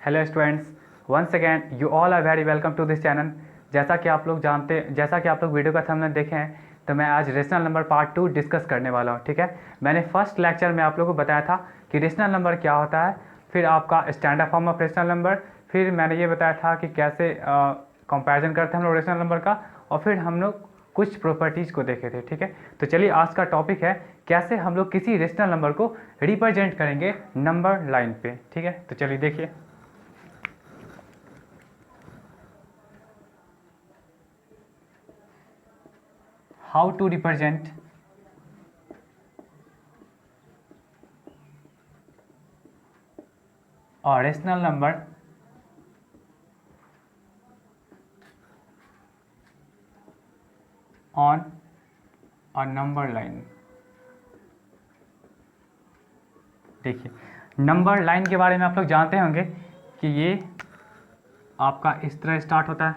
Hello students, once again you all are very welcome to this channel. जैसा कि आप लोग वीडियो का थंबनेल देखे हैं, तो मैं आज रेशनल नंबर पार्ट 2 डिस्कस करने वाला हूँ। ठीक है, मैंने फर्स्ट लेक्चर में आप लोगों को बताया था कि रेशनल नंबर क्या होता है, फिर आपका standard form of rational number, फिर मैंने ये बताया था कि कैसे कंपैरिजन करते हैं हम लोग रेशनल नंबर का, और फिर हम लोग कुछ प्रॉपर्टीज़ को देखे थे। ठीक है, तो चलिए आज का टॉपिक है कैसे हम लोग किसी रेशनल नंबर को रिप्रेजेंट करेंगे नंबर लाइन पे। ठीक है, तो चलिए देखिए। How to represent a rational number on a number line। देखिए, नंबर लाइन के बारे में आप लोग जानते होंगे कि ये आपका इस तरह स्टार्ट होता है,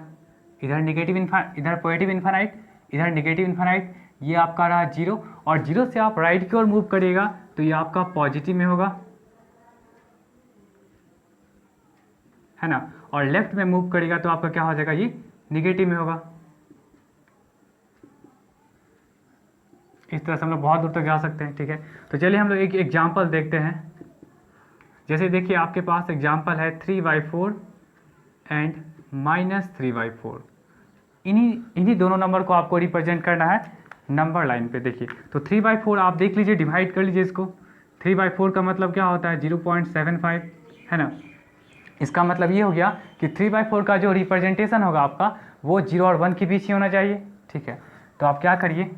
इधर नेगेटिव इधर पॉजिटिव इन्फानाइट, इधर नेगेटिव इन्फानाइट, ये आपका रहा जीरो, और जीरो से आप राइट की ओर मूव करिएगा तो ये आपका पॉजिटिव में होगा, है ना, और लेफ्ट में मूव करेगा तो आपका क्या हो जाएगा, ये निगेटिव में होगा। इस तरह से हम लोग बहुत दूर तक जा सकते हैं। ठीक है, तो चलिए हम लोग एक एग्जाम्पल देखते हैं। जैसे देखिए, आपके पास एग्जाम्पल है 3/4 एंड -3/4। इन्हीं दोनों नंबर को आपको रिप्रेजेंट करना है नंबर लाइन पे। देखिए, तो 3/4 आप देख लीजिए, डिवाइड कर लीजिए इसको। 3/4 का मतलब क्या होता है, 0.75, है ना। इसका मतलब ये हो गया कि 3/4 का जो रिप्रेजेंटेशन होगा आपका, वो 0 और 1 के बीच ही होना चाहिए। ठीक है, तो आप क्या करिए,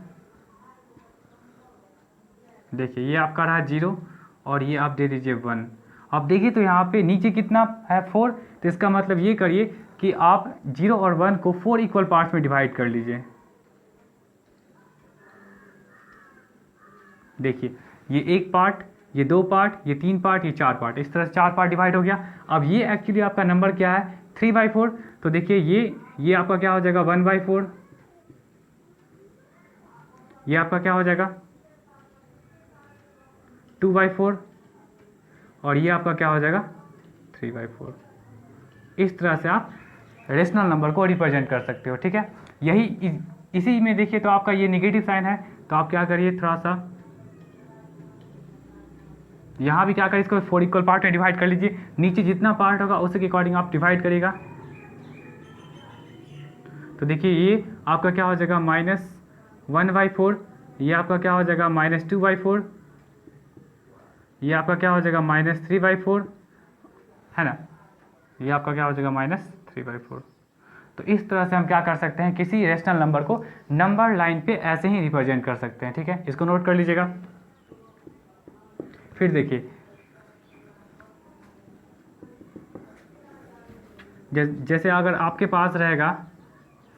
देखिए ये आपका रहा 0 और ये आप दे दीजिए 1। अब देखिए तो यहाँ पे नीचे कितना है, 4, तो इसका मतलब ये करिए कि आप 0 और 1 को 4 इक्वल पार्ट्स में डिवाइड कर लीजिए। देखिए, ये एक पार्ट, ये दो पार्ट, ये तीन पार्ट, ये चार पार्ट, इस तरह से चार पार्ट डिवाइड हो गया। अब ये एक्चुअली आपका नंबर क्या है, 3/4। तो देखिए ये आपका क्या हो जाएगा, 1/4। ये आपका क्या हो जाएगा, 2/4, और ये आपका क्या हो जाएगा, 3/4। इस तरह से आप रेशनल नंबर को रिप्रेजेंट कर सकते हो। ठीक है, इसी में देखिए तो आपका ये नेगेटिव साइन है, तो आप क्या करिए, थोड़ा सा यहाँ भी क्या करें, इसको 4 इक्वल पार्ट में डिवाइड कर लीजिए। नीचे जितना पार्ट होगा उसके अकॉर्डिंग आप डिवाइड करिएगा। तो देखिए ये आपका क्या हो जाएगा, -1/4, ये आपका क्या हो जाएगा, -2/4, ये आपका क्या हो जाएगा, -3/4, है ना, ये आपका क्या हो जाएगा, -3/4। तो इस तरह से हम क्या कर सकते हैं, किसी रेशनल नंबर को नंबर लाइन पे ऐसे ही रिप्रेजेंट कर सकते हैं। ठीक है, इसको नोट कर लीजिएगा। फिर देखिए, जैसे अगर आपके पास रहेगा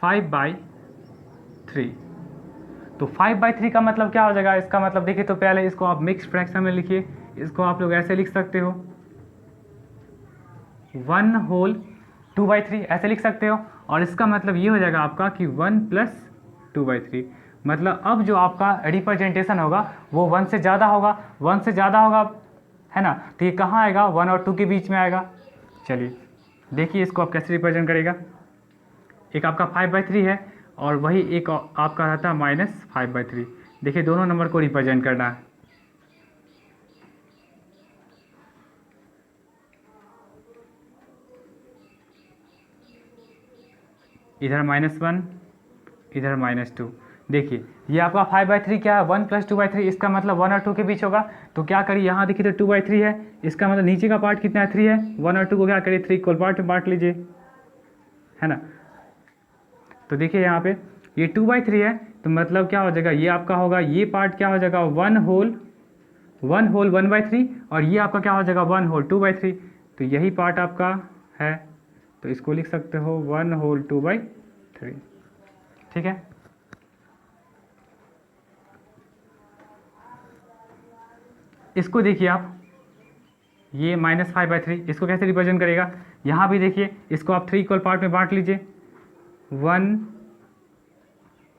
5/3, तो 5/3 का मतलब क्या हो जाएगा, इसका मतलब देखिए तो पहले इसको आप मिक्स फ्रैक्शन में लिखिए। इसको आप लोग ऐसे लिख सकते हो, 1/2/3 ऐसे लिख सकते हो, और इसका मतलब ये हो जाएगा आपका कि 1 + 2/3। मतलब अब जो आपका रिप्रेजेंटेशन होगा वो 1 से ज़्यादा होगा, 1 से ज़्यादा होगा, है ना। तो ये कहाँ आएगा, 1 और 2 के बीच में आएगा। चलिए देखिए इसको आप कैसे रिप्रेजेंट करेगा। एक आपका 5/3 है, और वही एक आपका रहता है -5/3। देखिए दोनों नंबर को रिप्रेजेंट करना है। इधर -1, इधर -2। देखिए ये आपका 5/3 क्या है, 1 + 2/3, इसका मतलब 1 और 2 के बीच होगा। तो क्या करिए, यहाँ देखिए तो 2/3 है, इसका मतलब नीचे का पार्ट कितना है, 3 है। 1 और 2 को क्या करिए, 3 इक्वल पार्ट में बांट लीजिए, है ना। तो देखिए यहाँ पे ये 2/3 है, तो मतलब क्या हो जाएगा, ये आपका होगा, ये पार्ट क्या हो जाएगा, 1/3, और ये आपका क्या हो जाएगा, 1/2/3। तो यही पार्ट आपका है, तो इसको लिख सकते हो 1/2/3। ठीक है, इसको देखिए आप, ये -5/3, इसको कैसे रिप्रेजेंट करेगा, यहाँ भी देखिए इसको आप 3 इक्वल पार्ट में बांट लीजिए, 1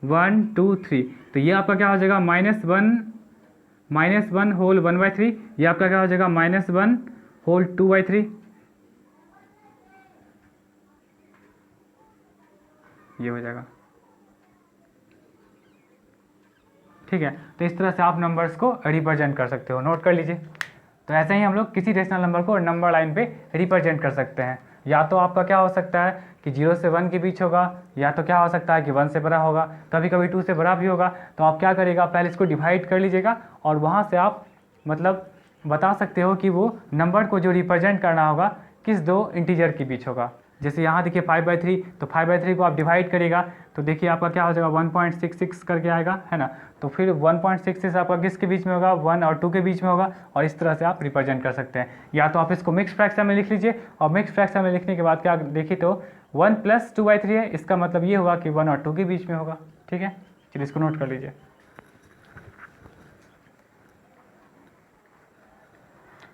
1 2 3। तो ये आपका क्या हो जाएगा, -1 होल 1/3, ये आपका क्या हो जाएगा, -1 होल 2/3। ये हो जाएगा, ठीक है। तो इस तरह से आप नंबर्स को रिप्रेजेंट कर सकते हो, नोट कर लीजिए। तो ऐसे ही हम लोग किसी रेशनल नंबर को नंबर लाइन पे रिप्रेजेंट कर सकते हैं। या तो आपका क्या हो सकता है कि 0 से 1 के बीच होगा, या तो क्या हो सकता है कि 1 से बड़ा होगा, कभी कभी 2 से बड़ा भी होगा। तो आप क्या करिएगा, पहले इसको डिवाइड कर लीजिएगा और वहाँ से आप मतलब बता सकते हो कि वो नंबर को जो रिप्रेजेंट करना होगा किस दो इंटीजर के बीच होगा। जैसे यहाँ देखिए 5/3, तो 5/3 को आप डिवाइड करिएगा तो देखिए आपका क्या हो जाएगा 1.66 करके आएगा, है ना। तो फिर 1.66 आपका किसके बीच में होगा, 1 और 2 के बीच में होगा, और इस तरह से आप रिप्रेजेंट कर सकते हैं। या तो आप इसको मिक्स फ्रैक्शन में लिख लीजिए, और मिक्स फ्रैक्शन में लिखने के बाद क्या देखिए तो 1 + 2/3 है, इसका मतलब ये होगा कि 1 और 2 के बीच में होगा, ठीक है। चलिए इसको नोट कर लीजिए।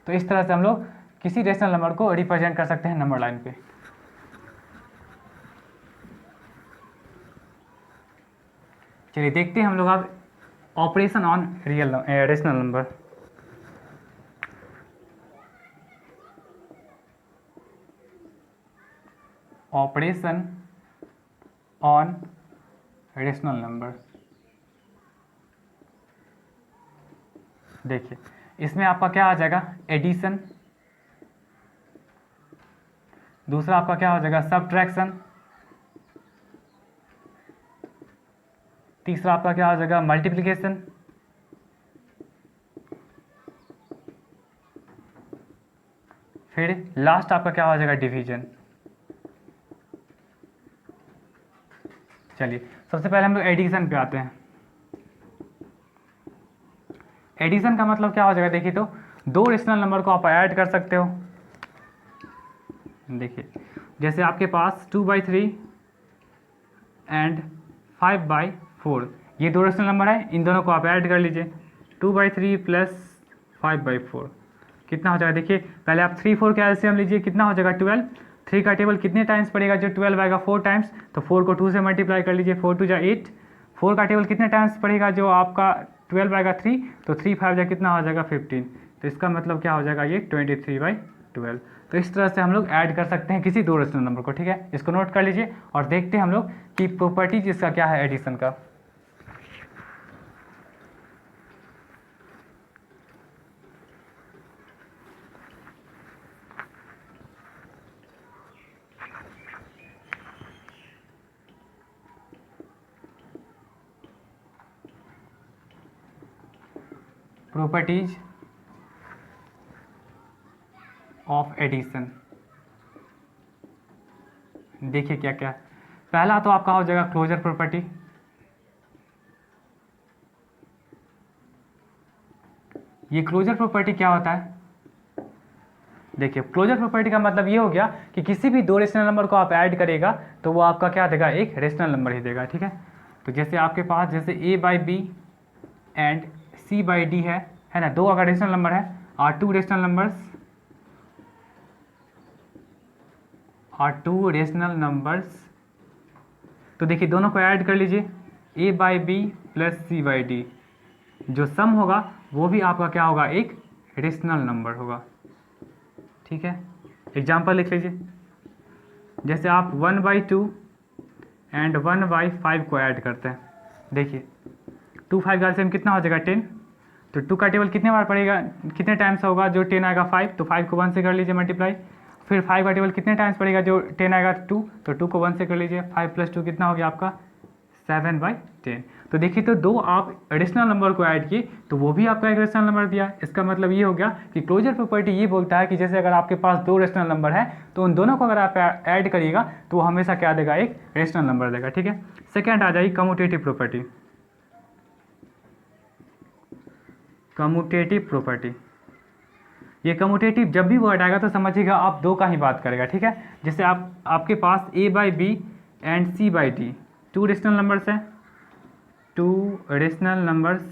तो इस तरह से हम लोग किसी रेशनल नंबर को रिप्रेजेंट कर सकते हैं नंबर लाइन पे। चलिए देखते हैं हम लोग अब operation on real rational number. Operation on rational number, देखिए इसमें आपका क्या आ जाएगा, एडिशन। दूसरा आपका क्या हो जाएगा, सबट्रैक्शन। तीसरा आपका क्या हो जाएगा, मल्टीप्लिकेशन। फिर लास्ट आपका क्या हो जाएगा, डिवीजन। चलिए सबसे पहले हम लोग एडिशन पे आते हैं। एडिशन का मतलब क्या हो जाएगा, देखिए तो दो रेशनल नंबर को आप ऐड कर सकते हो। देखिए जैसे आपके पास 2/3 एंड 5/4, ये दो रेशनल नंबर है, इन दोनों को आप ऐड कर लीजिए। 2/3 + 5/4 कितना हो जाएगा, देखिए पहले आप 3 4 का एलसीएम लीजिए, कितना हो जाएगा 12। 3 का टेबल कितने टाइम्स पड़ेगा, जो 12 आएगा 4 टाइम्स, तो 4 को 2 से मल्टीप्लाई कर लीजिए, 4 2 जा 8। 4 का टेबल कितने टाइम्स पड़ेगा, जो आपका 12 आएगा 3, तो 3 5 जा कितना हो जाएगा 15। तो इसका मतलब क्या हो जाएगा, ये 23/12। तो इस तरह से हम लोग ऐड कर सकते हैं किसी दो रेशनल नंबर को, ठीक है। इसको नोट कर लीजिए और देखते हैं हम लोग कि प्रॉपर्टीज इसका क्या है एडिशन का। प्रॉपर्टीज ऑफ एडिशन, देखिए क्या क्या। पहला तो आपका हो जाएगा क्लोजर प्रॉपर्टी। ये क्लोजर प्रॉपर्टी क्या होता है, देखिए क्लोजर प्रॉपर्टी का मतलब ये हो गया कि किसी भी दो रेशनल नंबर को आप ऐड करेगा तो वो आपका क्या देगा, एक रेशनल नंबर ही देगा, ठीक है। तो जैसे आपके पास जैसे A/B एंड C/D है ना, दो अगर रेशनल नंबर है, आर टू रेशनल नंबर्स, तो देखिए दोनों को ऐड कर लीजिए, A/B + C/D, जो सम होगा वो भी आपका क्या होगा, एक रेशनल नंबर होगा, ठीक है। एग्जाम्पल लिख लीजिए, जैसे आप 1/2 एंड 1/5 को ऐड करते हैं, देखिए 2 5 का एलसीएम कितना हो जाएगा 10। तो 2 का टेबल कितने बार पड़ेगा, कितने टाइम्स होगा, जो 10 आएगा 5, तो 5 को 1 से कर लीजिए मल्टीप्लाई। फिर 5 का टेबल कितने टाइम्स पड़ेगा, जो 10 आएगा 2, तो 2 को 1 से कर लीजिए, 5 + 2 कितना हो गया आपका 7/10। तो देखिए तो दो आप एडिशनल नंबर को ऐड किए तो वो भी आपका एक रेशनल नंबर दिया। इसका मतलब ये हो गया कि क्लोजर प्रॉपर्टी ये बोलता है कि जैसे अगर आपके पास दो रेशनल नंबर है तो उन दोनों को अगर आप ऐड करिएगा तो वो हमेशा क्या देगा, एक रेशनल नंबर देगा, ठीक है। सेकेंड आ जाएगी कम्यूटेटिव प्रॉपर्टी। कम्यूटेटिव प्रॉपर्टी, ये कम्यूटेटिव जब भी वर्ड आएगा तो समझिएगा आप दो का ही बात करेगा, ठीक है। जैसे आपके पास A/B and C/D two rational numbers हैं, टू रेशनल नंबर्स,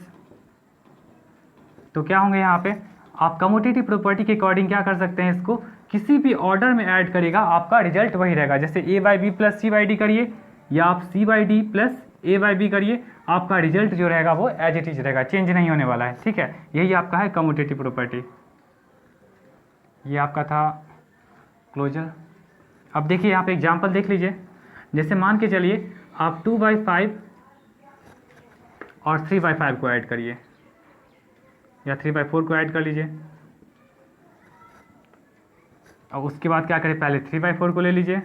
तो क्या होंगे यहाँ पे, आप कम्यूटेटिव प्रॉपर्टी के अकॉर्डिंग क्या कर सकते हैं, इसको किसी भी ऑर्डर में ऐड करेगा आपका रिजल्ट वही रहेगा। जैसे A/B + C/D करिए या आप C/D + A/B करिए, आपका रिजल्ट जो रहेगा वो एज इट इज रहेगा, चेंज नहीं होने वाला है, ठीक है। यही आपका है कम्यूटेटिव प्रॉपर्टी। ये आपका था क्लोजर। अब देखिए यहाँ पे एग्जाम्पल देख लीजिए, जैसे मान के चलिए आप 2/5 और 3/5 को ऐड करिए, या 3/4 को ऐड कर लीजिए। और उसके बाद क्या करें, पहले 3/4 को ले लीजिए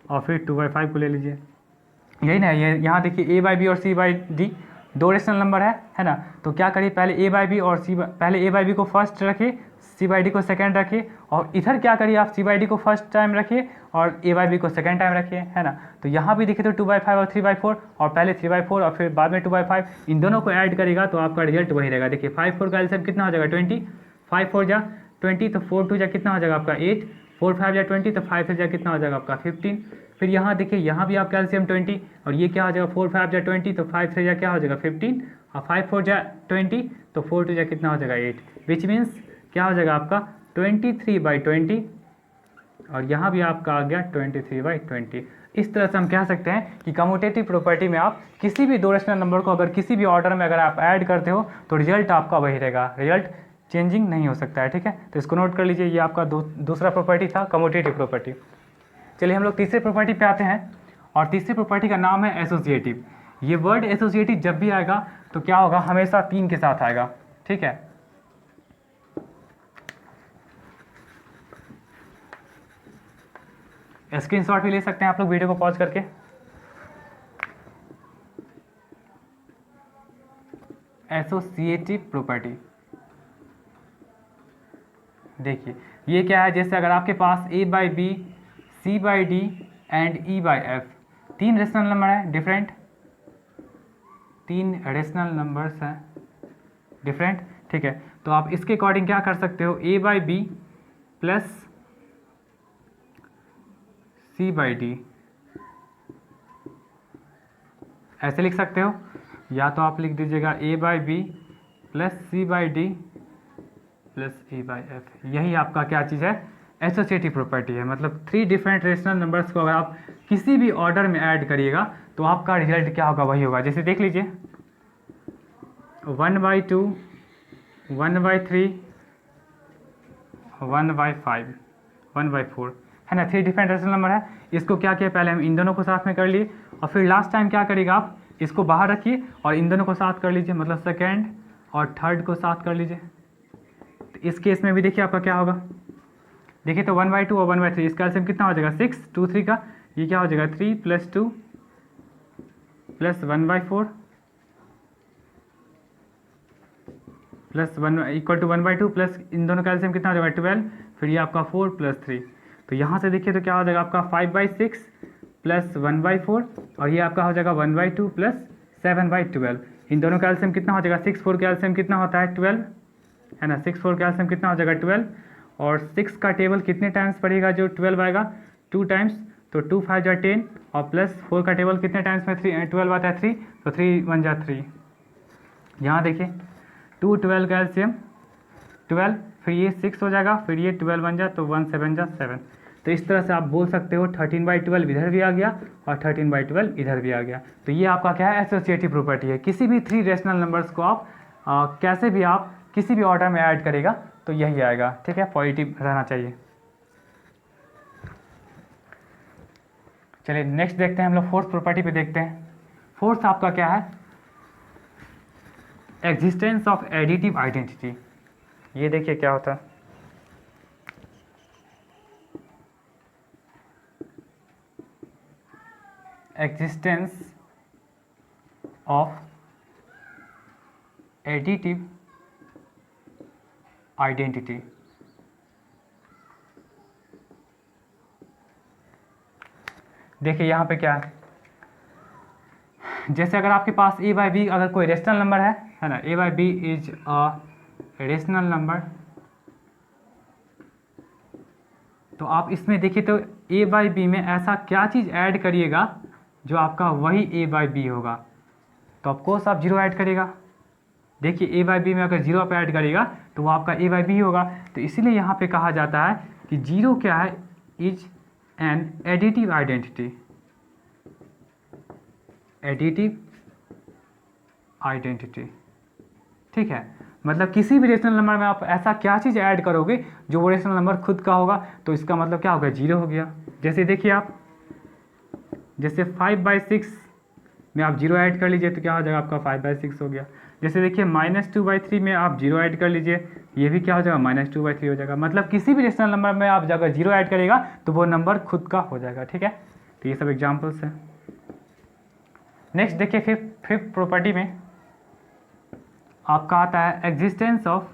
और फिर 2/5 को ले लीजिए। यही ना, ये यहाँ देखिए a/b और c/d दो रेशनल नंबर है ना। तो क्या करिए, पहले a/b और पहले a/b को फर्स्ट रखिए, c/d को सेकंड रखिए, और इधर क्या करिए आप c/d को फर्स्ट टाइम रखिए और a/b को सेकंड टाइम रखिए, है ना। तो यहाँ भी देखिए तो 2/5 और 3/4, और पहले 3/4 और फिर बाद में 2/5, इन दोनों को ऐड करेगा तो आपका रिजल्ट वही रहेगा। देखिए 5/4 का एलसीएम कितना हो जाएगा 20, 5/4 जा 20, तो 4/2 जा कितना हो जाएगा आपका 8, 4/5 जा 20, तो 5 जा कितना हो जाएगा आपका 15। फिर यहाँ देखिए, यहाँ भी आपका एलसीएम 20, और ये क्या हो जाएगा 4/5 जा 20, तो 5 जा क्या हो जाएगा 15, और 5/4 जा 20, तो 4/2 जा कितना हो जाएगा 8, विच मीन्स क्या हो जाएगा आपका 23/20, और यहाँ भी आपका आ गया 23/20। इस तरह से हम कह सकते हैं कि कम्यूटेटिव प्रॉपर्टी में आप किसी भी दो रेशनल नंबर को अगर किसी भी ऑर्डर में अगर आप ऐड करते हो तो रिजल्ट आपका वही रहेगा, रिजल्ट चेंजिंग नहीं हो सकता है, ठीक है। तो इसको नोट कर लीजिए, ये आपका दूसरा प्रॉपर्टी था, कम्यूटेटिव प्रॉपर्टी। चलिए हम लोग तीसरे प्रॉपर्टी पे आते हैं, और तीसरी प्रॉपर्टी का नाम है एसोसिएटिव। ये वर्ड एसोसिएटिव जब भी आएगा तो क्या होगा, हमेशा 3 के साथ आएगा, ठीक है। स्क्रीनशॉट भी ले सकते हैं आप लोग वीडियो को पॉज करके। एसोसिएटिव प्रॉपर्टी देखिए ये क्या है, जैसे अगर आपके पास a/b, c/d and e/f 3 rational number है डिफरेंट, 3 रेशनल नंबर्स हैं डिफरेंट, ठीक है। तो आप इसके अकॉर्डिंग क्या कर सकते हो, a/b प्लस c/d ऐसे लिख सकते हो, या तो आप लिख दीजिएगा a/b plus c/d plus e/f। यही आपका क्या चीज़ है, एसोसिएटिव प्रॉपर्टी है। मतलब 3 डिफरेंट रेशनल नंबर्स को अगर आप किसी भी ऑर्डर में ऐड करिएगा तो आपका रिजल्ट क्या होगा, वही होगा। जैसे देख लीजिए 1/2, 1/3, 1/5, 1/4, है ना। 3 डिफरेंट रेशनल नंबर है। इसको क्या किया, पहले हम इन दोनों को साथ में कर लिए, और फिर लास्ट टाइम क्या करिएगा आप इसको बाहर रखिए और इन दोनों को साथ कर लीजिए, मतलब सेकेंड और थर्ड को साथ कर लीजिए। तो इस केस में भी देखिए आपका क्या होगा, देखिए तो 1/2 और 1/3, इसका एलसीएम कितना हो जाएगा 6, 2 3 का, ये क्या हो जाएगा 3 + 2 plus 1/4 plus 1 equal to 1/2 plus इन दोनों का एलसीएम कितना हो जाएगा 12, फिर ये आपका 4 + 3। तो यहाँ से देखिए तो क्या हो जाएगा आपका 5/6 प्लस 1/4, और ये आपका हो जाएगा 1/2 प्लस 7/12। इन दोनों का एलसीएम कितना हो जाएगा 6 4 का एलसीएम कितना होता है 12, है ना। 6 4 का एलसीएम कितना हो जाएगा 12, और 6 का टेबल कितने टाइम्स पड़ेगा जो 12 आएगा 2 टाइम्स, तो 2 5 जा 10, और प्लस 4 का टेबल कितने टाइम्स में 12 आता है 3, तो 3 1 जा 3। यहाँ देखिए 2 12 का एलसीएम 12, फिर ये 6 हो जाएगा, फिर ये 12 बन जा तो 1 7 जा 7। तो इस तरह से आप बोल सकते हो 13/12 इधर भी आ गया और 13/12 इधर भी आ गया। तो ये आपका क्या है, एसोसिएटिव प्रॉपर्टी है। किसी भी 3 रेशनल नंबर्स को आप कैसे भी आप किसी भी ऑर्डर में ऐड करेगा तो यही आएगा, ठीक है, पॉजिटिव रहना चाहिए। चलिए नेक्स्ट देखते हैं हम लोग, फोर्थ प्रॉपर्टी पे देखते हैं। फोर्थ आपका क्या है, एग्जिस्टेंस ऑफ एडिटिव आइडेंटिटी। ये देखिए क्या होता है, एग्जिस्टेंस ऑफ एडिटिव आइडेंटिटी। देखिए यहाँ पे क्या है, जैसे अगर आपके पास a/b अगर कोई रेशनल नंबर है ना, a/b is a rational number, तो आप इसमें देखिए तो a/b में ऐसा क्या चीज़ ऐड करिएगा जो आपका वही a/b होगा। तो ऑफकोर्स आप 0 ऐड करेगा। देखिए a/b में अगर 0 आप ऐड करेगा तो वो आपका a/b ही होगा। तो इसीलिए यहाँ पे कहा जाता है कि 0 क्या है, is an additive identity, additive identity, ठीक है। मतलब किसी भी रेशनल नंबर में आप ऐसा क्या चीज़ ऐड करोगे जो वो रेशनल नंबर खुद का होगा, तो इसका मतलब क्या होगा 0 हो गया। जैसे देखिए आप, जैसे 5/6 में आप 0 ऐड कर लीजिए तो क्या हो जाएगा आपका 5/6 हो गया। जैसे देखिए -2/3 में आप 0 ऐड कर लीजिए, ये भी क्या हो जाएगा -2/3 हो जाएगा। मतलब किसी भी रेशनल नंबर में आप अगर 0 ऐड करेगा तो वो नंबर खुद का हो जाएगा, ठीक है। तो ये सब एग्जाम्पल्स हैं। नेक्स्ट देखिए फिफ्थ प्रॉपर्टी में आपका आता है existence of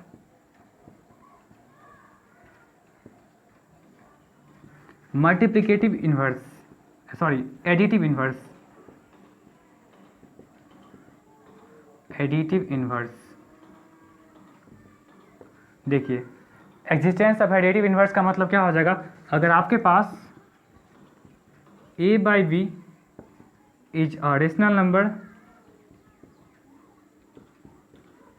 multiplicative inverse, sorry additive inverse, additive inverse. देखिए एग्जिस्टेंस ऑफ एडिटिव इन्वर्स का मतलब क्या हो जाएगा, अगर आपके पास a/b is a rational number,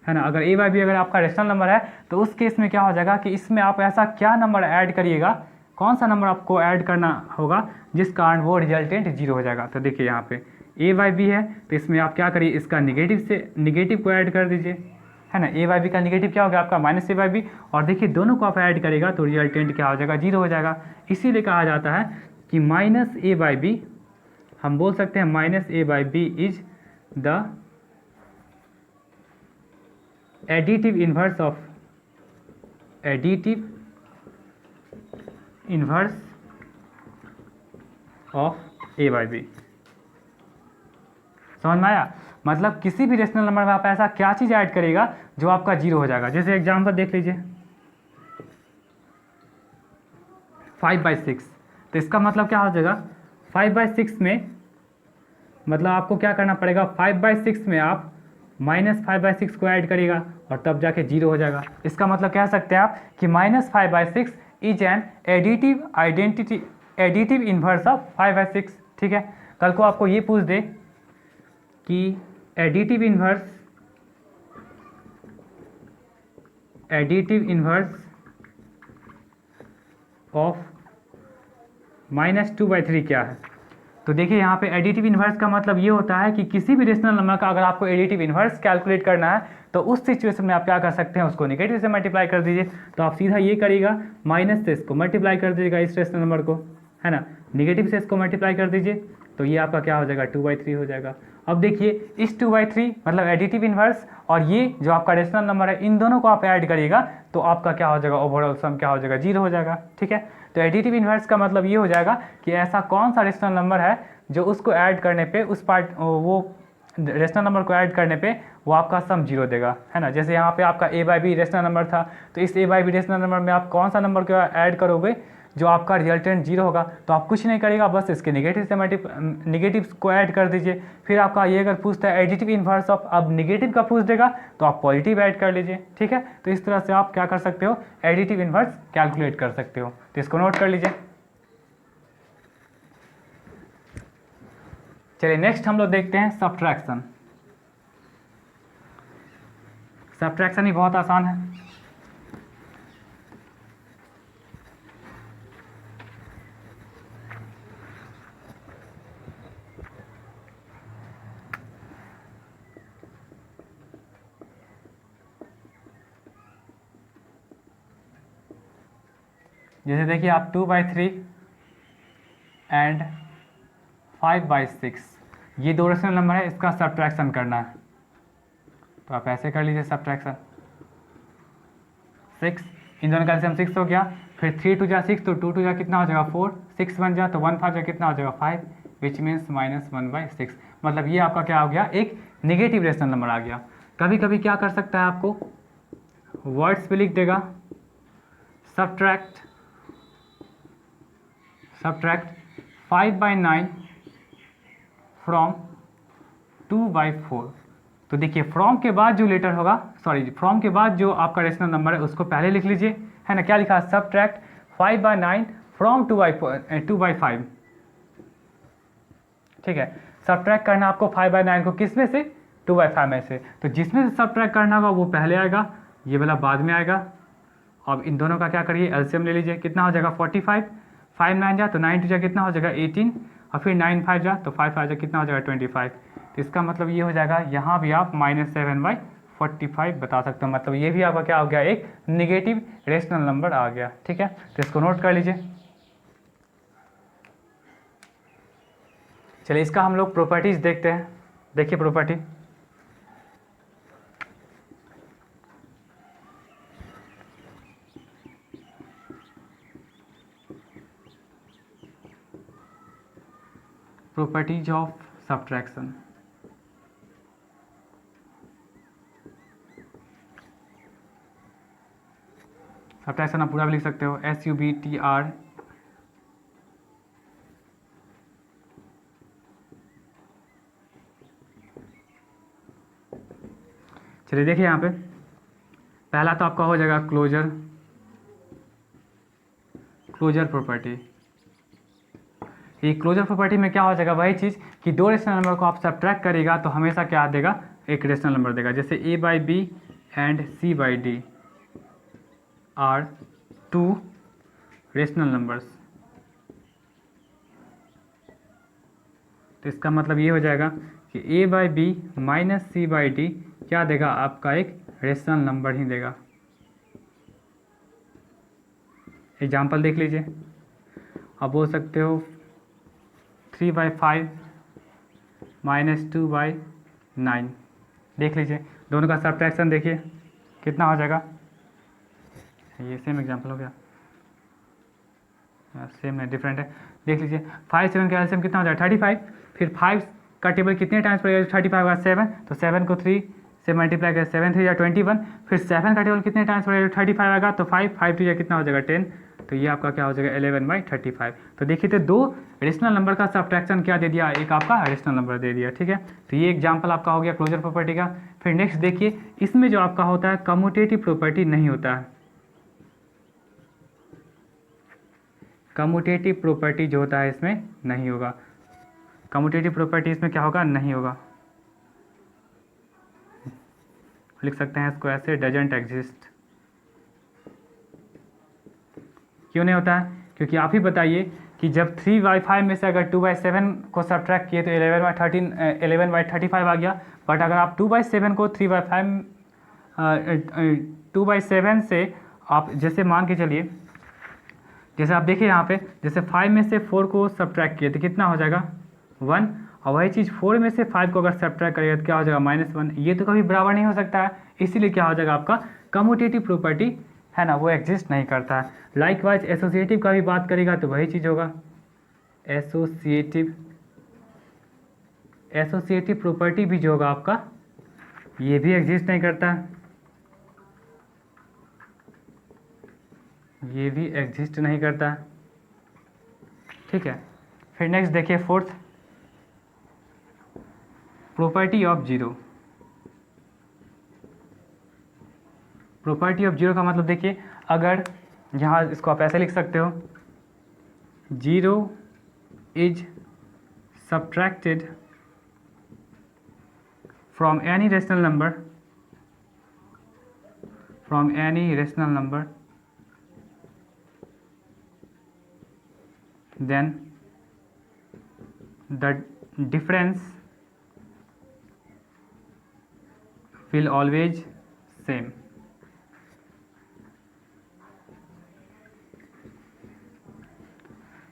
है ना, अगर a/b अगर आपका रेशनल नंबर है तो उस केस में क्या हो जाएगा कि इसमें आप ऐसा क्या नंबर ऐड करिएगा, कौन सा नंबर आपको ऐड करना होगा जिस कारण वो रिजल्टेंट 0 हो जाएगा। तो देखिए यहाँ पे a/b है तो इसमें आप क्या करिए, इसका निगेटिव को ऐड कर दीजिए, है ना। a/b का निगेटिव क्या हो गया आपका -a/b, और देखिए दोनों को आप ऐड करेगा तो रिजल्टेंट क्या हो जाएगा 0 हो जाएगा। इसीलिए कहा जाता है कि -a/b, हम बोल सकते हैं -a/b is the additive inverse of a/b। समझ में आया, मतलब किसी भी रेशनल नंबर में आप ऐसा क्या चीज़ ऐड करेगा जो आपका 0 हो जाएगा। जैसे एग्जाम्पल देख लीजिए 5/6, तो इसका मतलब क्या हो जाएगा 5/6 में, मतलब आपको क्या करना पड़ेगा 5/6 में आप -5/6 को ऐड करेगा और तब जाके 0 हो जाएगा। इसका मतलब कह सकते हैं आप कि -5/6 is an additive inverse of 5/6, ठीक है। कल को आपको ये पूछ दे कि एडिटिव इन्वर्स ऑफ -2/3 क्या है, तो देखिए यहाँ पे एडिटिव इन्वर्स का मतलब ये होता है कि किसी भी रेशनल नंबर का अगर आपको एडिटिव इन्वर्स कैलकुलेट करना है तो उस सिचुएशन में आप क्या कर सकते हैं, उसको नेगेटिव से मल्टीप्लाई कर दीजिए। तो आप सीधा ये करिएगा, माइनस से इसको मल्टीप्लाई कर दीजिएगा इस रेशनल नंबर को, है ना, निगेटिव से इसको मल्टीप्लाई कर दीजिए तो ये आपका क्या हो जाएगा 2/3 हो जाएगा। अब देखिए इस 2/3 मतलब एडिटिव इन्वर्स और ये जो आपका रेशनल नंबर है, इन दोनों को आप ऐड करिएगा तो आपका क्या हो जाएगा, ओवरऑल सम क्या हो जाएगा 0 हो जाएगा, ठीक है। तो एडिटिव इन्वर्स का मतलब ये हो जाएगा कि ऐसा कौन सा रेशनल नंबर है जो उसको ऐड करने पे वो रेशनल नंबर को ऐड करने पे वो आपका सम 0 देगा, है ना। जैसे यहाँ पे आपका a/b रेशनल नंबर था, तो इस a/b रेशनल नंबर में आप कौन सा नंबर को ऐड करोगे जो आपका रिजल्टेंट 0 होगा, तो आप कुछ नहीं करेगा, बस इसके निगेटिव को ऐड कर दीजिए। फिर आपका ये अगर पूछता है एडिटिव इन्वर्स ऑफ, अब निगेटिव का पूछ देगा तो आप पॉजिटिव ऐड कर लीजिए, ठीक है। तो इस तरह से आप क्या कर सकते हो, एडिटिव इन्वर्स कैलकुलेट कर सकते हो। तो इसको नोट कर लीजिए। चलिए नेक्स्ट हम लोग देखते हैं सब्ट्रैक्शन। सब्ट्रैक्शन ही बहुत आसान है। जैसे देखिए आप 2/3 एंड 5/6 ये दो रेशनल नंबर है, इसका सब्ट्रैक्शन करना है तो आप ऐसे कर लीजिए सब्ट्रैक्शन 6, इन दोनों का एलसीएम 6 हो गया, फिर 3 2 जा 6 तो 2 2 जा कितना हो जाएगा 4, 6 बन जा तो 1 5 जा कितना हो जाएगा 5, विच मीन्स -1/6। मतलब ये आपका क्या हो गया, एक निगेटिव रेशनल नंबर आ गया। कभी कभी क्या कर सकता है, आपको वर्ड्स पे लिख देगा सब्ट्रैक्ट 5/9 फ्रॉम 2/4। तो देखिए फ्रॉम के बाद जो लेटर होगा, सॉरी फ्रॉम के बाद जो आपका रेशनल नंबर है उसको पहले लिख लीजिए, है ना। क्या लिखा है, सब्ट्रैक्ट 5/9 फ्रॉम 2/5, ठीक है। सब्ट्रैक्ट करना आपको 5/9 को किस में से, 2/5 में से, तो जिसमें से सब्ट्रैक्ट करना होगा वो पहले आएगा, ये वाला बाद में आएगा। अब इन दोनों का क्या करिए, एलसीएम ले लीजिए, कितना हो जाएगा 45, 5 9 जा तो 9 2 जा कितना हो जाएगा 18, और फिर 9 5 जा तो 5 5 जा कितना हो जाएगा 25। तो इसका मतलब ये हो जाएगा, यहाँ भी आप -7/45 बता सकते हो। मतलब ये भी आपका क्या हो गया, एक निगेटिव रेशनल नंबर आ गया, ठीक है। तो इसको नोट कर लीजिए। चलिए इसका हम लोग प्रॉपर्टीज देखते हैं। देखिए property, properties of subtraction. Subtraction आप पूरा भी लिख सकते हो, SUBTR चलिए देखिए यहाँ पे पहला तो आपका हो जाएगा क्लोजर, क्लोजर प्रॉपर्टी। ये क्लोजर प्रॉपर्टी में क्या हो जाएगा, वही चीज़ कि दो रेशनल नंबर को आप सब्ट्रैक्ट करेगा तो हमेशा क्या देगा, एक रेशनल नंबर देगा। जैसे A/B and C/D are two rational numbers, तो इसका मतलब ये हो जाएगा कि A/B माइनस C/D क्या देगा, आपका एक रेशनल नंबर ही देगा। एग्जाम्पल देख लीजिए, आप बोल सकते हो 3/5 माइनस 2/9। देख लीजिए दोनों का सब्ट्रैक्शन देखिए कितना हो जाएगा। ये सेम एग्जाम्पल हो गया, सेम है डिफरेंट है। देख लीजिए 5 7 का एलसीएम कितना हो जाएगा 35, फिर 5 का टेबल कितने टाइम्स पड़ेगा, 35 का 7, तो 7 को 3 से मल्टीप्लाई करें 7 3 या 21, फिर 7 का टेबल कितने टाइम्स पड़ेगा, 35 आएगा तो 5 5 2 या कितना हो जाएगा 10, तो ये आपका क्या हो जाएगा 11/35। तो देखिए तो दो रेशनल नंबर का सब्ट्रैक्शन क्या दे दिया, एक आपका रेशनल नंबर दे दिया। ठीक है, तो ये एग्जाम्पल आपका हो गया क्लोजर प्रॉपर्टी का। फिर नेक्स्ट देखिए, इसमें जो आपका होता है कम्यूटेटिव प्रॉपर्टी नहीं होता है। कम्यूटेटिव प्रॉपर्टी जो होता है इसमें नहीं होगा। कम्यूटेटिव प्रॉपर्टी इसमें क्या होगा, नहीं होगा। लिख सकते हैं इसको ऐसे, डजंट एग्जिस्ट। क्यों नहीं होता है, क्योंकि आप ही बताइए कि जब 3/5 में से अगर 2/7 को सब्ट्रैक्ट किए तो 11/35 आ गया। बट अगर आप 2/7 को 2/7 से आप जैसे मान के चलिए, जैसे आप देखिए यहाँ पे, जैसे 5 में से 4 को सब्ट्रैक्ट किए तो कितना हो जाएगा 1, और वही चीज़ 4 में से 5 को अगर सब्ट्रैक्ट करेगा तो क्या हो जाएगा -1। ये तो कभी बराबर नहीं हो सकता है, इसीलिए क्या हो जाएगा आपका कम्यूटेटिव प्रॉपर्टी है ना, वो एग्जिस्ट नहीं करता है। लाइकवाइज एसोसिएटिव का भी बात करेगा तो वही चीज़ होगा, एसोसिएटिव प्रॉपर्टी भी जो होगा आपका, ये भी एग्जिस्ट नहीं करता है, ये भी एग्जिस्ट नहीं करता है। ठीक है, फिर नेक्स्ट देखिए fourth, property of zero. Property of zero का मतलब देखिए, अगर यहाँ इसको आप ऐसे लिख सकते हो, zero is subtracted from any rational number then the difference will always same।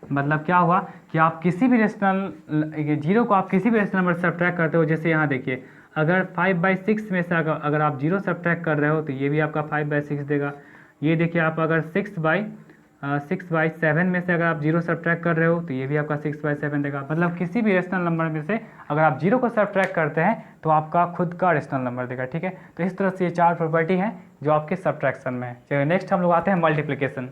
मतलब क्या हुआ कि आप किसी भी रेशनल जीरो को आप किसी भी रेशनल नंबर से सब्ट्रैक्ट करते हो, जैसे यहाँ देखिए अगर 5/6 में से अगर आप जीरो सब्ट्रैक्ट कर रहे हो तो ये भी आपका 5/6 देगा। ये देखिए आप अगर 6/7 में से अगर आप जीरो सब्ट्रैक्ट कर रहे हो तो ये भी आपका 6/7 देगा। मतलब किसी भी रेशनल नंबर में से अगर आप जीरो को सब्ट्रैक्ट करते हैं तो आपका खुद का रेशनल नंबर देगा। ठीक है, तो इस तरह से ये 4 प्रॉपर्टी हैं जो आपके सब्ट्रैक्शन में है। चलिए नेक्स्ट हम लोग आते हैं मल्टीप्लिकेशन।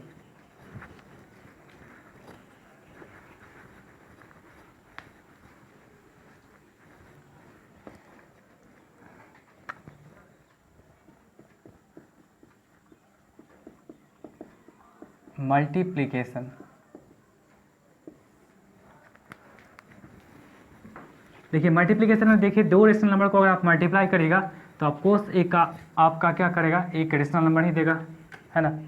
मल्टीप्लिकेशन देखिए, मल्टीप्लिकेशन में देखिए दो रेशनल नंबर को अगर आप मल्टीप्लाई करेगा तो ऑफकोर्स एक आपका क्या करेगा, एक रेशनल नंबर ही देगा, है ना।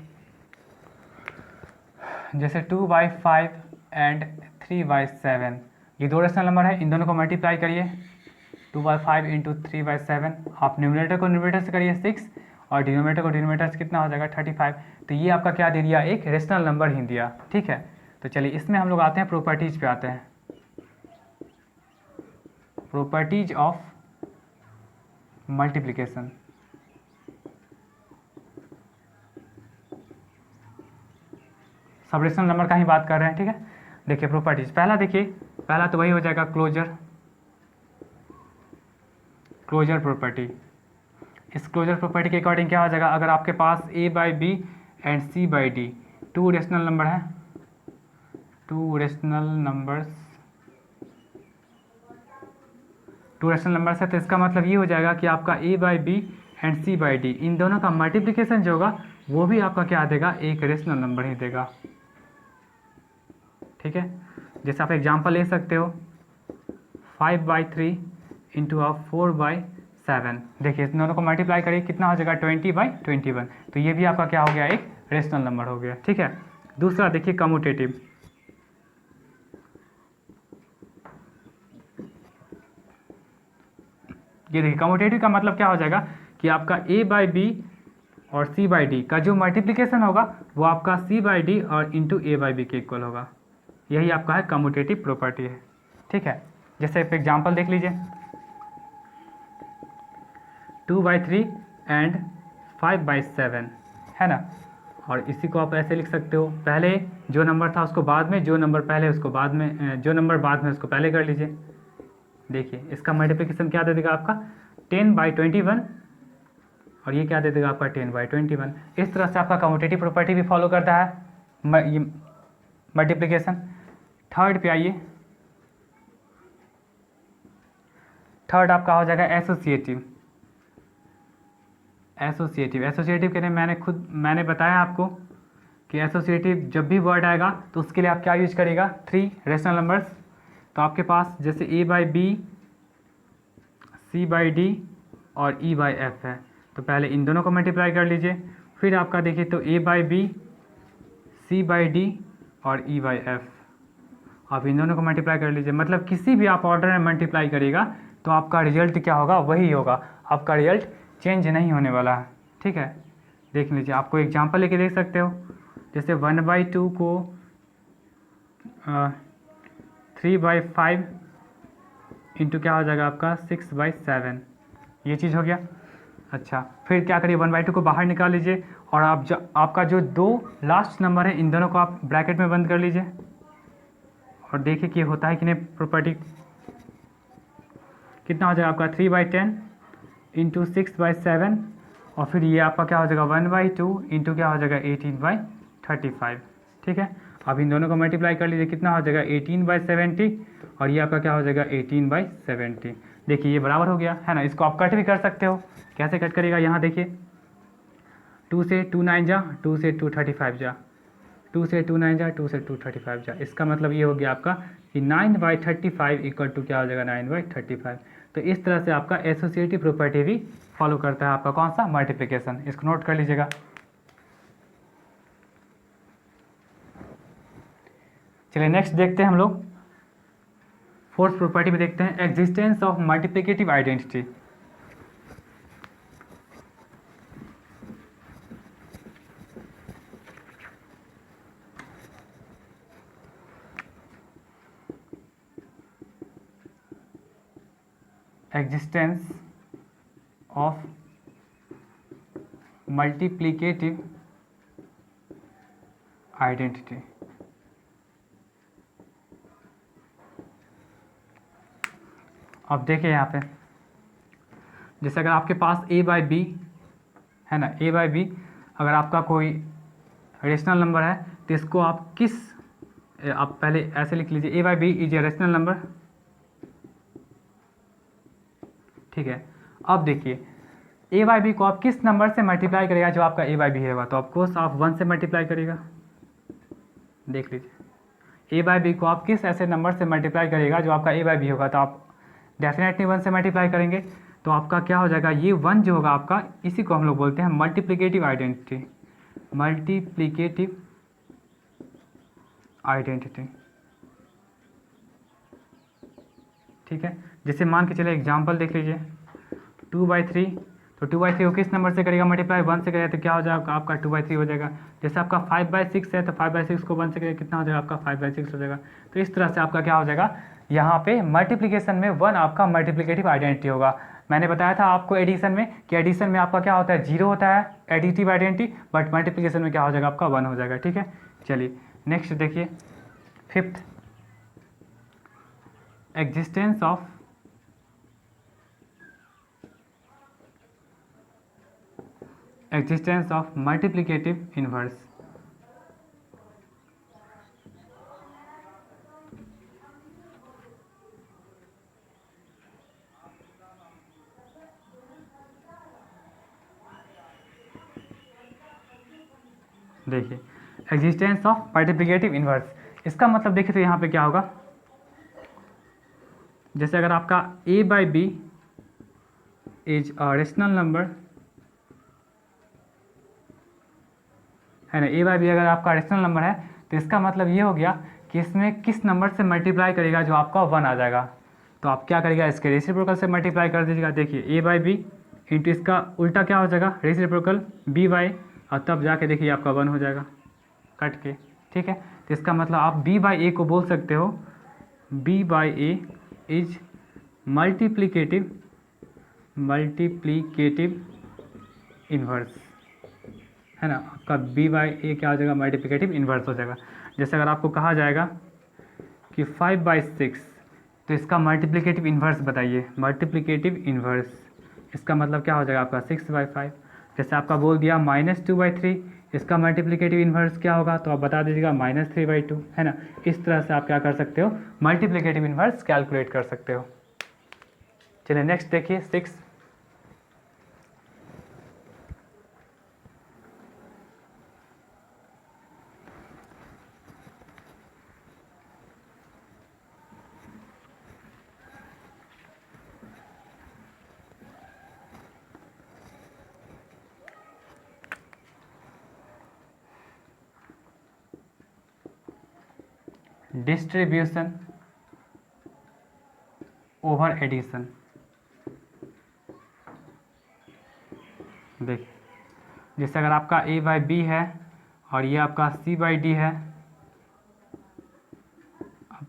जैसे 2/5 एंड 3/7 ये दो रेशनल नंबर है, इन दोनों को मल्टीप्लाई करिए 2/5 इंटू 3/7। आप न्यूमरेटर को न्यूमरेटर से करिए 6 और डिनोमिनेटर को डिनोमिनेटर से कितना हो जाएगा 35। तो ये आपका क्या दे दिया, एक रेशनल नंबर ही दिया। ठीक है, तो चलिए इसमें हम लोग आते हैं प्रॉपर्टीज पे आते हैं। Properties of multiplication. सब रेशनल नंबर का ही बात कर रहे हैं, ठीक है। देखिए प्रॉपर्टीज, पहला देखिए, पहला तो वही हो जाएगा क्लोजर प्रॉपर्टी। इस क्लोजर प्रॉपर्टी के अकॉर्डिंग क्या हो जाएगा, अगर आपके पास a by B and c by D two rational number है, टू रेशनल नंबर्स है, तो इसका मतलब ये हो जाएगा कि आपका a by B and c by D इन दोनों का मल्टीप्लिकेशन जो होगा वो भी आपका क्या देगा, एक रेशनल नंबर ही देगा, ठीक है। जैसे आप एग्जांपल ले सकते हो 5/3 इंटू आप 4/7, देखिए इन दोनों को मल्टीप्लाई करिए कितना हो जाएगा 20/21, तो ये भी आपका क्या हो गया, एक रेशनल नंबर हो गया, ठीक है। दूसरा देखिए कम्यूटेटिव, ये देखिए कम्यूटेटिव का मतलब क्या हो जाएगा कि आपका a बाई बी और c बाई डी का जो मल्टीप्लिकेशन होगा वो आपका c बाई डी और इंटू a बाई बी के इक्वल होगा, यही आपका है कम्यूटेटिव प्रॉपर्टी है, ठीक है। जैसे एक एग्जांपल देख लीजिए 2/3 एंड 5/7 है ना, और इसी को आप ऐसे लिख सकते हो, पहले जो नंबर था उसको बाद में, जो नंबर पहले उसको बाद में, जो नंबर बाद में उसको पहले कर लीजिए। देखिए इसका मल्टीप्लिकेशन क्या दे देगा आपका 10/21 और ये क्या दे देगा आपका 10/21। इस तरह से आपका कम्यूटेटिव प्रॉपर्टी भी फॉलो करता है ये मल्टीप्लिकेशन। थर्ड पे आइए, थर्ड आपका हो जाएगा एसोसिएटिव। एसोसिएटिव के लिए मैंने बताया आपको कि एसोसिएटिव जब भी वर्ड आएगा तो उसके लिए आप क्या यूज करेगा, 3 रेशनल नंबर्स। तो आपके पास जैसे a by B, c by D और e बाई एफ है, तो पहले इन दोनों को मल्टीप्लाई कर लीजिए, फिर आपका देखिए तो a by B, c by D और e बाई एफ, आप इन दोनों को मल्टीप्लाई कर लीजिए। मतलब किसी भी आप ऑर्डर में मल्टीप्लाई करिएगा तो आपका रिजल्ट क्या होगा, वही होगा, आपका रिजल्ट चेंज नहीं होने वाला है, ठीक है। देख लीजिए, आपको एग्जांपल लेके देख सकते हो, जैसे 1/2 को 3/5 इंटू क्या हो जाएगा आपका 6/7, ये चीज़ हो गया। अच्छा, फिर क्या करिए 1/2 को बाहर निकाल लीजिए और आपका जो दो लास्ट नंबर है इन दोनों को आप ब्रैकेट में बंद कर लीजिए और देखिए कि होता है कि नहीं प्रॉपर्टी। कितना हो जाएगा आपका 3/10 इंटू 6/7 और फिर ये आपका क्या हो जाएगा 1/2 इंटू क्या हो जाएगा 18/35, ठीक है। अब इन दोनों को मल्टीप्लाई कर लीजिए, कितना हो जाएगा 18/70 और ये आपका क्या हो जाएगा 18/70। देखिए ये बराबर हो गया है ना। इसको आप कट भी कर सकते हो, कैसे कट करेगा, यहाँ देखिए 2 से 2 9 जा, 2 से 2 35 जा, 2 से 2 9 जा, 2 से 2 35 जा। इसका मतलब ये हो गया आपका कि 9/35 इक्वल टू क्या हो जाएगा 9/35। तो इस तरह से आपका एसोसिएटिव प्रॉपर्टी भी फॉलो करता है आपका कौन सा, मल्टीप्लिकेशन। इसको नोट कर लीजिएगा। चलिए नेक्स्ट देखते हैं हम लोग, फोर्थ प्रॉपर्टी में देखते हैं existence of multiplicative identity. Existence of multiplicative identity. अब देखिए यहाँ पे, जैसे अगर आपके पास a बाई बी है ना, a बाई बी अगर आपका कोई रेशनल नंबर है तो इसको आप आप पहले ऐसे लिख लीजिए a by B is a rational number, ठीक है। अब देखिए a बाई बी को आप किस नंबर से मल्टीप्लाई करेगा जो आपका a बाई बी होगा, तो ऑफकोर्स आप 1 से मल्टीप्लाई करेगा। देख लीजिए a बाई बी को आप किस ऐसे नंबर से मल्टीप्लाई करेगा जो आपका a बाई बी होगा, तो आप डेफिनेटली 1 से मल्टीप्लाई करेंगे। तो आपका क्या हो जाएगा, ये 1 जो होगा आपका, इसी को हम लोग बोलते हैं मल्टीप्लिकेटिव आइडेंटिटी। मल्टीप्लिकेटिव आइडेंटिटी, ठीक है। जैसे मान के चले एग्जांपल देख लीजिए 2/3, तो 2/3 को किस नंबर से करेगा मल्टीप्लाई, 1 से करेगा तो क्या हो जाएगा आपका 2/3 हो जाएगा। जैसे आपका 5/6 है तो 5/6 को 1 से करेगा कितना हो जाएगा आपका 5/6 हो जाएगा। तो इस तरह से आपका क्या हो जाएगा, यहाँ पे मल्टीप्लिकेशन में 1 आपका मल्टीप्लिकेटिव आइडेंटिटी होगा। मैंने बताया था आपको एडिशन में कि एडिशन में आपका क्या होता है, 0 होता है एडिटिव आइडेंटिटी, बट मल्टीप्लिकेशन में क्या हो जाएगा आपका 1 हो जाएगा। ठीक है, चलिए नेक्स्ट देखिए, fifth, existence of multiplicative inverse. देखिए एग्जिस्टेंस ऑफ मल्टीप्लिकेटिव इनवर्स, इसका मतलब देखिए तो यहाँ पे क्या होगा, जैसे अगर आपका a by B is a rational number, है ना, a बाई बी अगर आपका रेशनल नंबर है तो इसका मतलब ये हो गया कि इसमें किस नंबर से मल्टीप्लाई करेगा जो आपका 1 आ जाएगा। तो आप क्या करेगा, इसके रेसिप्रोकल से मल्टीप्लाई कर दीजिएगा। देखिए a बाई बी इंटू इसका उल्टा क्या हो जाएगा, रेसिप्रोकल b बाई, और तब जाके देखिए आपका 1 हो जाएगा कट के। ठीक है, तो इसका मतलब आप b बाई ए को बोल सकते हो b by A is multiplicative inverse, है ना, आपका b बाई ए क्या हो जाएगा, मल्टीप्लिकेटिव इन्वर्स हो जाएगा। जैसे अगर आपको कहा जाएगा कि 5 बाई 6, तो इसका मल्टीप्लिकेटिव इन्वर्स बताइए, मल्टीप्लिकेटिव इन्वर्स, इसका मतलब क्या हो जाएगा आपका 6 बाई 5। जैसे आपका बोल दिया -2 बाई 3, इसका मल्टीप्लिकेटिव इन्वर्स क्या होगा, तो आप बता दीजिएगा -3 बाई 2, है ना। इस तरह से आप क्या कर सकते हो, मल्टीप्लिकेटिव इन्वर्स कैलकुलेट कर सकते हो। चलिए नेक्स्ट देखिए 6, डिस्ट्रीब्यूशन ओवर एडिशन। देखिए जैसे अगर आपका a बाई बी है और ये आपका c बाई डी है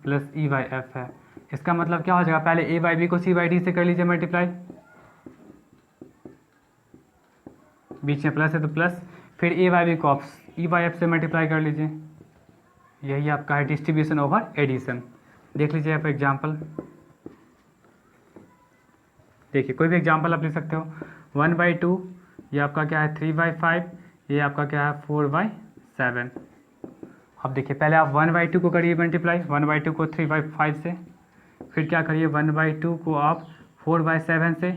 प्लस e बाई एफ है, इसका मतलब क्या हो जाएगा, पहले a बाई बी को c बाई डी से कर लीजिए मल्टीप्लाई, बीच में प्लस है तो प्लस, फिर a बाई बी को आप e बाई एफ से मल्टीप्लाई कर लीजिए, यही आपका है डिस्ट्रीब्यूशन ओवर एडिशन। देख लीजिए आप एग्जाम्पल, देखिए कोई भी एग्जाम्पल आप ले सकते हो। 1 बाई 2, ये आपका क्या है 3 बाई 5, ये आपका क्या है 4 बाई 7। अब देखिए पहले आप 1 बाई 2 को करिए मल्टीप्लाई, 1 बाई 2 को 3 बाई 5 से, फिर क्या करिए 1 बाई 2 को आप 4 बाई 7 से,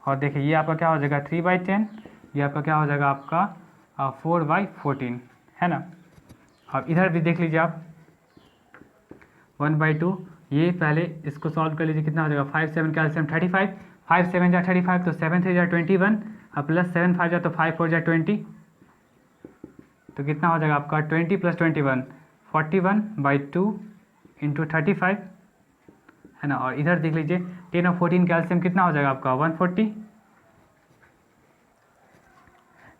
और देखिए ये आपका क्या हो जाएगा 3 बाई 10, ये आपका क्या हो जाएगा आपका 4 बाई 14, है ना। अब इधर भी देख लीजिए आप 1 बाई 2, ये पहले इसको सॉल्व कर लीजिए, कितना हो जाएगा 5 7 कैल्शियम 35, 5 7 जा 35, तो 7 3 जा 21, और प्लस 7 5 जा तो 5 4 जा 20, तो कितना हो जाएगा आपका 20 प्लस 21 41 बाई 2 इंटू 35, है ना। और इधर देख लीजिए 10 और 14 कैल्शियम कितना हो जाएगा आपका 140,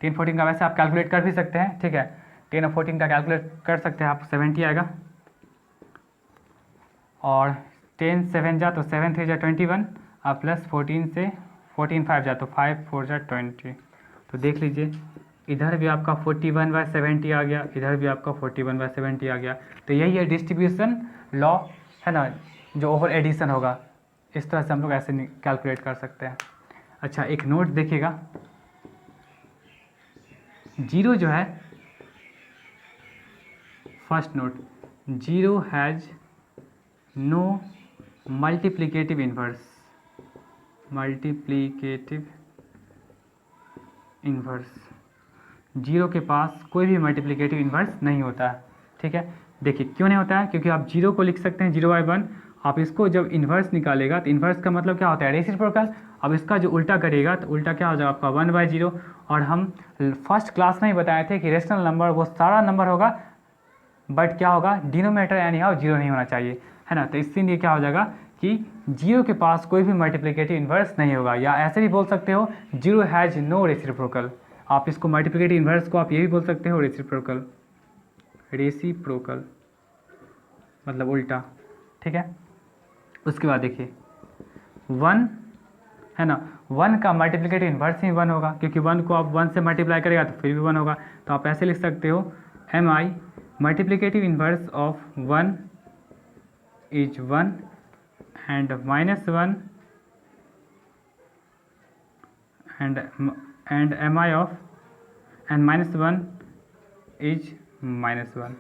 10 14 का वैसे आप कैलकुलेट कर भी सकते हैं, ठीक है, 10 और 14 का कैलकुलेट कर सकते हैं आप, 70 आएगा, और 10 7 जा तो 7 3 जा 21, और प्लस 14 से 14 5 जा तो 5 4 जा 20, तो देख लीजिए इधर भी आपका 41 बाई 70 आ गया, इधर भी आपका 41 बाई 70 आ गया। तो यही है डिस्ट्रीब्यूशन लॉ, है ना, जो ओवर एडिशन होगा, इस तरह से हम लोग ऐसे कैलकुलेट कर सकते हैं। अच्छा एक नोट देखिएगा, जीरो जो है, first note, zero has no multiplicative inverse, zero के पास कोई भी मल्टीप्लिकेटिव इन्वर्स नहीं होता है, ठीक है। देखिए क्यों नहीं होता है, क्योंकि आप जीरो को लिख सकते हैं 0 बाई 1, आप इसको जब इन्वर्स निकालेगा तो इन्वर्स का मतलब क्या होता है, रेसिप्रोकल। अब इसका जो उल्टा करेगा तो उल्टा क्या हो जाएगा आपका 1 बाई 0, और हम फर्स्ट क्लास में ही बताए थे कि रेशनल नंबर वो सारा नंबर होगा, बट क्या होगा, डिनोमिनेटर यानी हाउ जीरो नहीं होना चाहिए, है ना। तो इसीलिए क्या हो जाएगा कि जीरो के पास कोई भी मल्टीप्लिकेटिव इन्वर्स नहीं होगा, या ऐसे भी बोल सकते हो जीरो हैज़ नो रेसिप्रोकल। आप इसको मल्टीप्लिकेटिव इन्वर्स को आप ये भी बोल सकते हो रेसिप्रोकल मतलब उल्टा, ठीक है। उसके बाद देखिए 1, है ना। 1 का मल्टीप्लिकेटिव इन्वर्स ही 1 होगा, क्योंकि 1 को आप 1 से मल्टीप्लाई करेगा तो फिर भी 1 होगा। तो आप ऐसे लिख सकते हो mi multiplicative inverse of 1 is 1 and -1 and mi of and -1 is -1।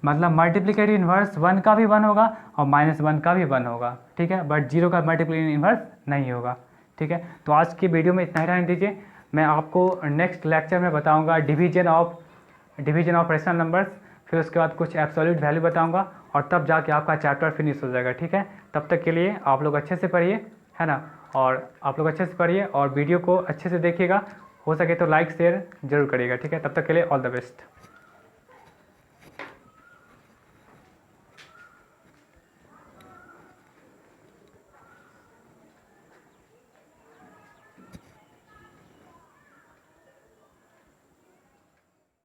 मतलब मल्टीप्लिकेटिव इन्वर्स 1 का भी 1 होगा और -1 का भी 1 होगा, ठीक है, बट 0 का मल्टीप्लिकेटिव इन्वर्स नहीं होगा, ठीक है। तो आज की वीडियो में इतना ही रहने दीजिए। मैं आपको नेक्स्ट लेक्चर में बताऊंगा डिवीजन ऑफ रेशनल नंबर्स, फिर उसके बाद कुछ एब्सोल्यूट वैल्यू बताऊंगा और तब जाके आपका चैप्टर फिनिश हो जाएगा, ठीक है। तब तक के लिए आप लोग अच्छे से पढ़िए, है ना, और आप लोग अच्छे से पढ़िए और वीडियो को अच्छे से देखिएगा, हो सके तो लाइक शेयर जरूर करिएगा, ठीक है। तब तक के लिए ऑल द बेस्ट।